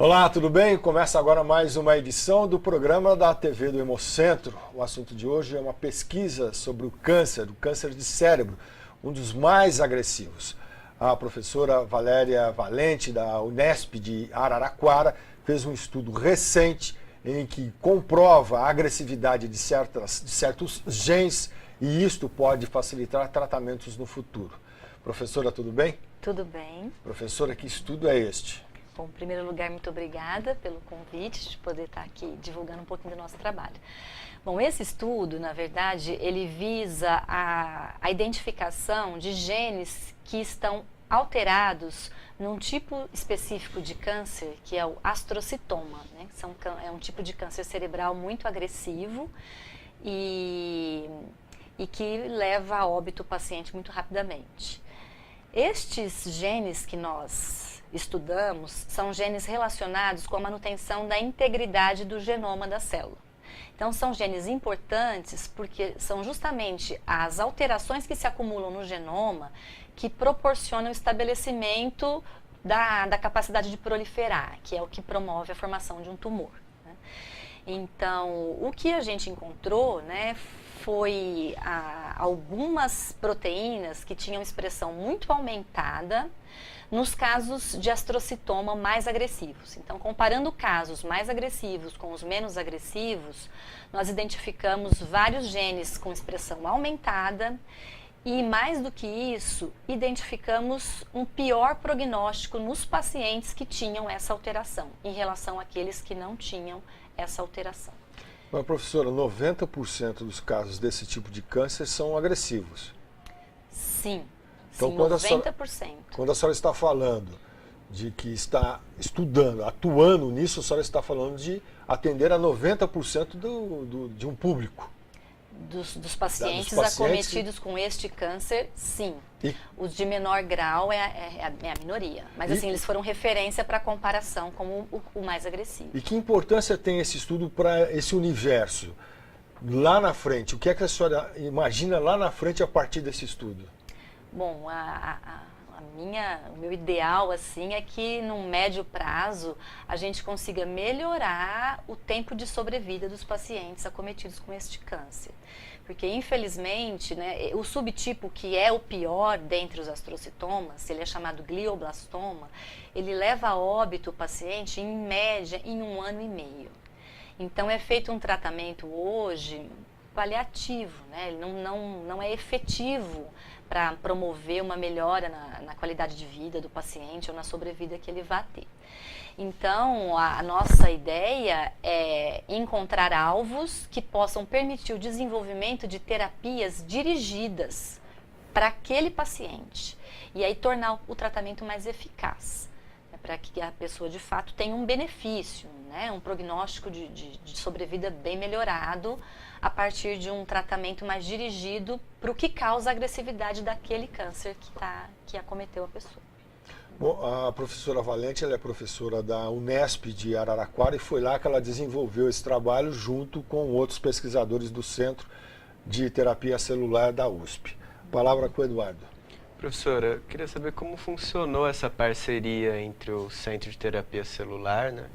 Olá, tudo bem? Começa agora mais uma edição do programa da TV do Hemocentro. O assunto de hoje é uma pesquisa sobre o câncer de cérebro, um dos mais agressivos. A professora Valéria Valente, da Unesp de Araraquara, fez um estudo recente em que comprova a agressividade de certos genes e isto pode facilitar tratamentos no futuro. Professora, tudo bem? Tudo bem. Professora, que estudo é este? Bom, em primeiro lugar, muito obrigada pelo convite de poder estar aqui divulgando um pouquinho do nosso trabalho. Bom, esse estudo, na verdade, ele visa a identificação de genes que estão alterados num tipo específico de câncer, que é o astrocitoma, né? É um tipo de câncer cerebral muito agressivo e que leva a óbito o paciente muito rapidamente. Estes genes que nós estudamos são genes relacionados com a manutenção da integridade do genoma da célula. Então, são genes importantes porque são justamente as alterações que se acumulam no genoma que proporcionam o estabelecimento da capacidade de proliferar, que é o que promove a formação de um tumor, né? Então, o que a gente encontrou, né, foi algumas proteínas que tinham expressão muito aumentada nos casos de astrocitoma mais agressivos. Então, comparando casos mais agressivos com os menos agressivos, nós identificamos vários genes com expressão aumentada e, mais do que isso, identificamos um pior prognóstico nos pacientes que tinham essa alteração, em relação àqueles que não tinham essa alteração. Mas, professora, 90% dos casos desse tipo de câncer são agressivos. Sim. Então, Sim, quando 90%. Quando a senhora está falando de que está estudando, atuando nisso, a senhora está falando de atender a 90% de um público. Dos pacientes acometidos com este câncer, sim. Os de menor grau é a minoria. Mas assim, eles foram referência para comparação como o mais agressivo. E que importância tem esse estudo para esse universo? Lá na frente, o que é que a senhora imagina lá na frente a partir desse estudo? Bom, o meu ideal assim é que num médio prazo a gente consiga melhorar o tempo de sobrevida dos pacientes acometidos com este câncer. Porque infelizmente, né, o subtipo que é o pior dentre os astrocitomas, ele é chamado glioblastoma, ele leva a óbito o paciente em média em 1 ano e meio. Então é feito um tratamento hoje paliativo, né? Ele não é efetivo para promover uma melhora na qualidade de vida do paciente ou na sobrevida que ele vai ter. Então, a nossa ideia é encontrar alvos que possam permitir o desenvolvimento de terapias dirigidas para aquele paciente e aí tornar o tratamento mais eficaz, né, para que a pessoa de fato tenha um benefício, né, um prognóstico de sobrevida bem melhorado a partir de um tratamento mais dirigido para o que causa a agressividade daquele câncer que acometeu a pessoa. Bom, a professora Valente, ela é professora da Unesp de Araraquara e foi lá que ela desenvolveu esse trabalho junto com outros pesquisadores do Centro de Terapia Celular da USP. Palavra com o Eduardo. Professora, eu queria saber como funcionou essa parceria entre o Centro de Terapia Celular, né,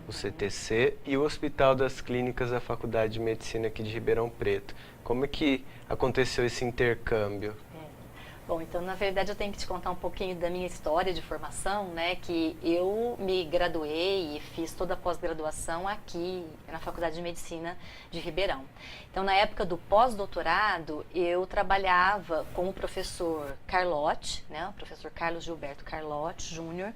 o CTC, e o Hospital das Clínicas da Faculdade de Medicina aqui de Ribeirão Preto. Como é que aconteceu esse intercâmbio? Bom, então, na verdade, eu tenho que te contar um pouquinho da minha história de formação, né, que eu me graduei e fiz toda a pós-graduação aqui na Faculdade de Medicina de Ribeirão. Então, na época do pós-doutorado, eu trabalhava com o professor Carlotti, né, o professor Carlos Gilberto Carlotti Júnior,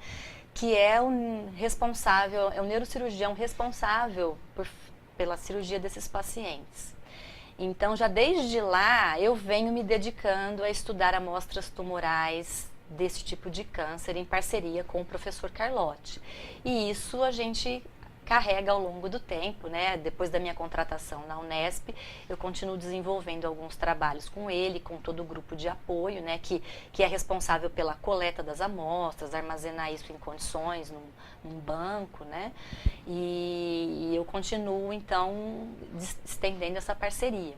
que é o neurocirurgião responsável pela cirurgia desses pacientes. Então, já desde lá, eu venho me dedicando a estudar amostras tumorais desse tipo de câncer em parceria com o professor Carlotti. E isso a gente carrega ao longo do tempo, né? Depois da minha contratação na Unesp, eu continuo desenvolvendo alguns trabalhos com ele, com todo o grupo de apoio, né? Que é responsável pela coleta das amostras, armazenar isso em condições, num banco, né? E eu continuo, então, estendendo essa parceria.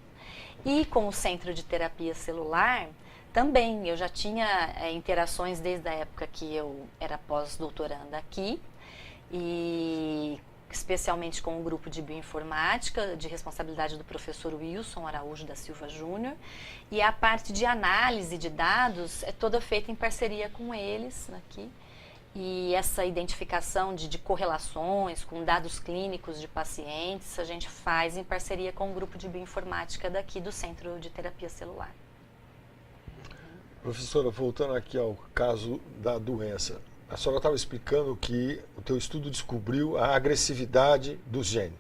E com o Centro de Terapia Celular, também, eu já tinha interações desde a época que eu era pós-doutoranda aqui, e especialmente com o grupo de bioinformática, de responsabilidade do professor Wilson Araújo da Silva Júnior, e a parte de análise de dados é toda feita em parceria com eles aqui, e essa identificação de correlações com dados clínicos de pacientes a gente faz em parceria com o grupo de bioinformática daqui do Centro de Terapia Celular. Professora, voltando aqui ao caso da doença, a senhora estava explicando que o teu estudo descobriu a agressividade dos genes.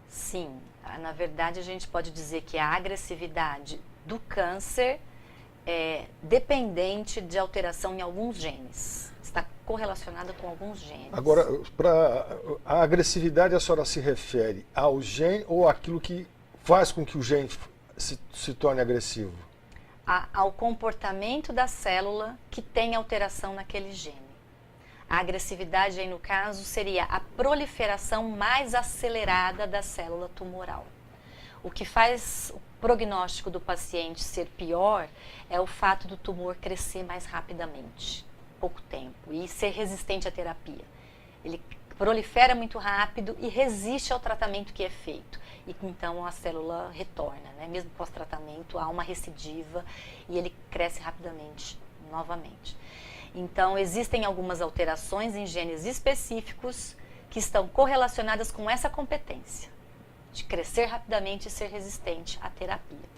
Sim, na verdade a gente pode dizer que a agressividade do câncer é dependente de alteração em alguns genes, está correlacionada com alguns genes. Agora, para a agressividade a senhora se refere ao gene ou àquilo que faz com que o gene se torne agressivo? Ao comportamento da célula que tem alteração naquele gene. A agressividade aí no caso seria a proliferação mais acelerada da célula tumoral. O que faz o prognóstico do paciente ser pior é o fato do tumor crescer mais rapidamente, pouco tempo, e ser resistente à terapia. Ele prolifera muito rápido e resiste ao tratamento que é feito. E então a célula retorna, né? Mesmo pós-tratamento, há uma recidiva e ele cresce rapidamente, novamente. Então, existem algumas alterações em genes específicos que estão correlacionadas com essa competência de crescer rapidamente e ser resistente à terapia.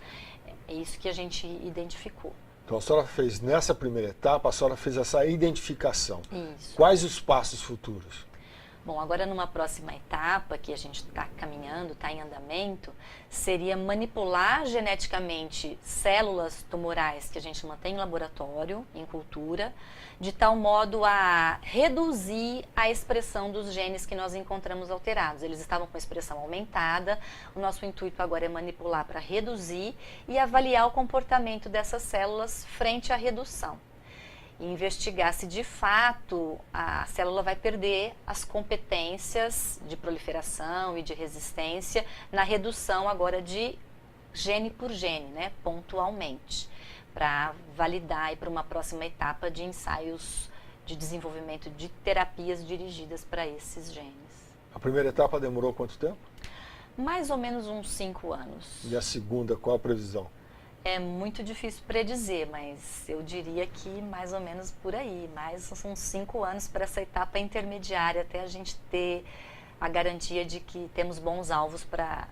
É isso que a gente identificou. Então, a senhora fez, nessa primeira etapa, a senhora fez essa identificação. Isso. Quais os passos futuros? Bom, agora numa próxima etapa, que a gente está caminhando, está em andamento, seria manipular geneticamente células tumorais que a gente mantém em laboratório, em cultura, de tal modo a reduzir a expressão dos genes que nós encontramos alterados. Eles estavam com a expressão aumentada, o nosso intuito agora é manipular para reduzir e avaliar o comportamento dessas células frente à redução. E investigar se de fato a célula vai perder as competências de proliferação e de resistência na redução agora de gene por gene, né, pontualmente, para validar e para uma próxima etapa de ensaios de desenvolvimento de terapias dirigidas para esses genes. A primeira etapa demorou quanto tempo? Mais ou menos uns 5 anos. E a segunda, qual a previsão? É muito difícil predizer, mas eu diria que mais ou menos por aí, mais uns 5 anos para essa etapa intermediária, até a gente ter a garantia de que temos bons alvos para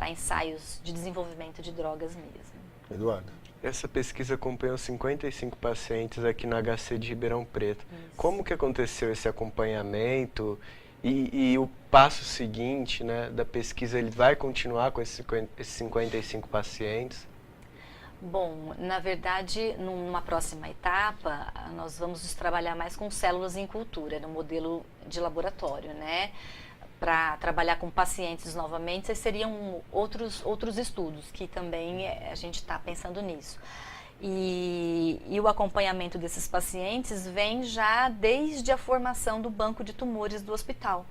ensaios de desenvolvimento de drogas mesmo. Eduardo? Essa pesquisa acompanhou 55 pacientes aqui no HC de Ribeirão Preto. Isso. Como que aconteceu esse acompanhamento e o passo seguinte, né, da pesquisa? Ele vai continuar com esses 55 pacientes? Bom, na verdade, numa próxima etapa, nós vamos trabalhar mais com células em cultura, no modelo de laboratório, né? Para trabalhar com pacientes novamente, seriam outros estudos, que também a gente está pensando nisso. E o acompanhamento desses pacientes vem já desde a formação do banco de tumores do hospital.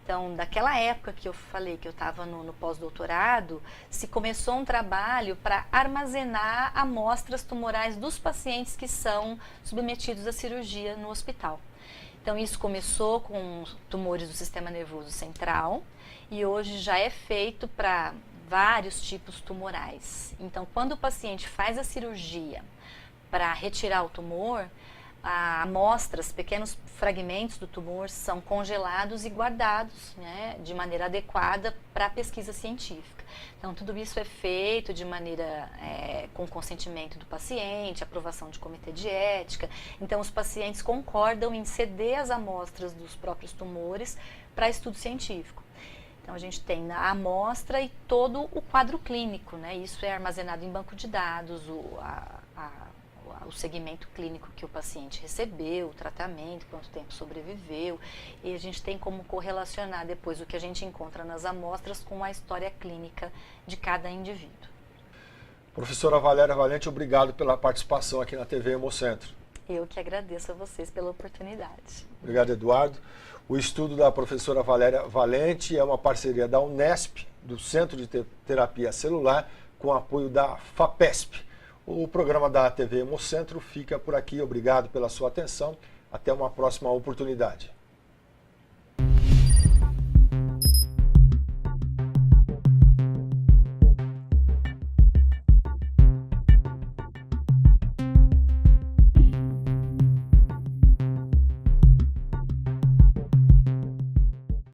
Então, daquela época que eu falei que eu estava no pós-doutorado, se começou um trabalho para armazenar amostras tumorais dos pacientes que são submetidos à cirurgia no hospital. Então, isso começou com tumores do sistema nervoso central e hoje já é feito para vários tipos tumorais. Então, quando o paciente faz a cirurgia para retirar o tumor, amostras, pequenos fragmentos do tumor são congelados e guardados, né, de maneira adequada para a pesquisa científica. Então, tudo isso é feito de maneira com consentimento do paciente, aprovação de comitê de ética. Então, os pacientes concordam em ceder as amostras dos próprios tumores para estudo científico. Então, a gente tem a amostra e todo o quadro clínico, né? Isso é armazenado em banco de dados, o segmento clínico que o paciente recebeu, o tratamento, quanto tempo sobreviveu, e a gente tem como correlacionar depois o que a gente encontra nas amostras com a história clínica de cada indivíduo. Professora Valéria Valente, obrigado pela participação aqui na TV Hemocentro. Eu que agradeço a vocês pela oportunidade. Obrigado, Eduardo. O estudo da professora Valéria Valente é uma parceria da Unesp, do Centro de Terapia Celular, com apoio da FAPESP. O programa da TV Hemocentro fica por aqui. Obrigado pela sua atenção. Até uma próxima oportunidade.